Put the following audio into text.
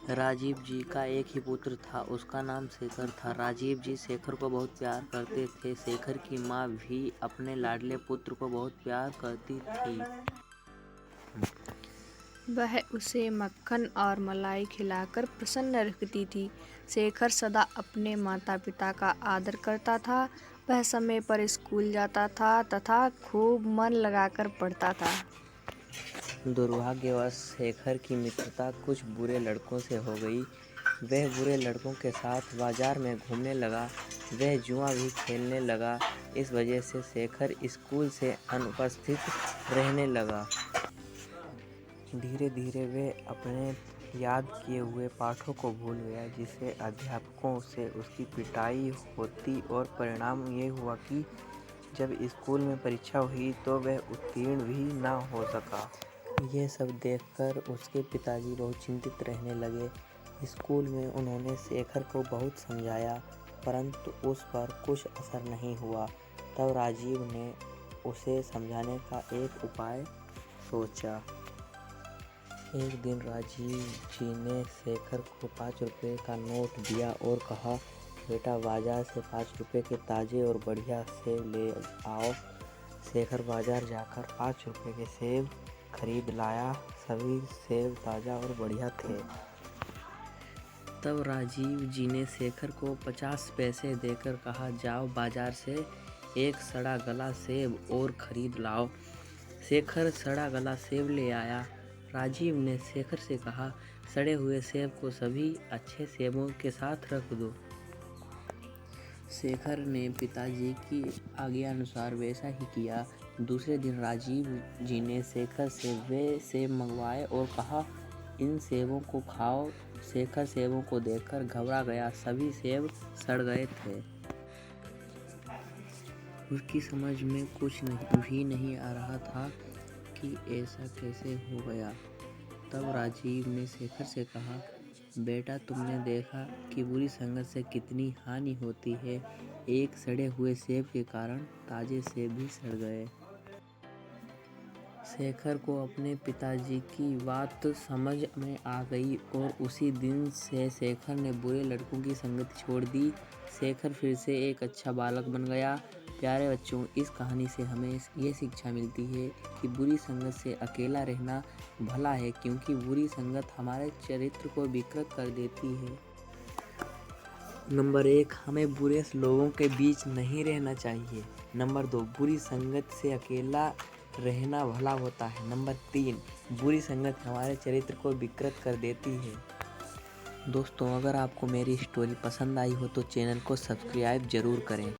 राजीव जी का एक ही पुत्र था, उसका नाम शेखर था। राजीव जी शेखर को बहुत प्यार करते थे। शेखर की माँ भी अपने लाडले पुत्र को बहुत प्यार करती थी। वह उसे मक्खन और मलाई खिलाकर प्रसन्न रखती थी। शेखर सदा अपने माता पिता का आदर करता था। वह समय पर स्कूल जाता था तथा खूब मन लगाकर पढ़ता था। दुर्भाग्यवश शेखर की मित्रता कुछ बुरे लड़कों से हो गई। वह बुरे लड़कों के साथ बाजार में घूमने लगा। वह जुआ भी खेलने लगा। इस वजह से शेखर स्कूल से अनुपस्थित रहने लगा। धीरे धीरे वह अपने याद किए हुए पाठों को भूल गया, जिससे अध्यापकों से उसकी पिटाई होती और परिणाम ये हुआ कि जब स्कूल में परीक्षा हुई तो वह उत्तीर्ण भी न हो सका। ये सब देखकर उसके पिताजी बहुत चिंतित रहने लगे। स्कूल में उन्होंने शेखर को बहुत समझाया, परंतु उस पर कुछ असर नहीं हुआ। तब राजीव ने उसे समझाने का एक उपाय सोचा। एक दिन राजीव जी ने शेखर को 5 रुपए का नोट दिया और कहा, बेटा बाजार से 5 रुपए के ताजे और बढ़िया सेब ले आओ। शेखर बाजार जाकर 5 रुपए के सेब खरीद लाया। सभी सेब ताजा और बढ़िया थे। तब राजीव जी ने शेखर को 50 पैसे देकर कहा, जाओ बाजार से एक सड़ा गला सेब और खरीद लाओ। शेखर सड़ा गला सेब ले आया। राजीव ने शेखर से कहा, सड़े हुए सेब को सभी अच्छे सेबों के साथ रख दो। शेखर ने पिताजी की आज्ञानुसार वैसा ही किया। दूसरे दिन राजीव जी ने शेखर से वे सेब मंगवाए और कहा, इन सेबों को खाओ। शेखर सेबों को देखकर घबरा गया। सभी सेब सड़ गए थे। उसकी समझ में कुछ भी नहीं आ रहा था कि ऐसा कैसे हो गया। तब राजीव ने शेखर से कहा, बेटा तुमने देखा कि बुरी संगत से कितनी हानि होती है। एक सड़े हुए सेब के कारण ताजे सेब भी सड़ गए। शेखर को अपने पिताजी की बात समझ में आ गई और उसी दिन से शेखर ने बुरे लड़कों की संगति छोड़ दी। शेखर फिर से एक अच्छा बालक बन गया। प्यारे बच्चों, इस कहानी से हमें ये शिक्षा मिलती है कि बुरी संगत से अकेला रहना भला है, क्योंकि बुरी संगत हमारे चरित्र को विकृत कर देती है। नंबर 1, हमें बुरे लोगों के बीच नहीं रहना चाहिए। नंबर 2, बुरी संगत से अकेला रहना भला होता है। नंबर 3, बुरी संगत हमारे चरित्र को विकृत कर देती है। दोस्तों, अगर आपको मेरी स्टोरी पसंद आई हो तो चैनल को सब्सक्राइब जरूर करें।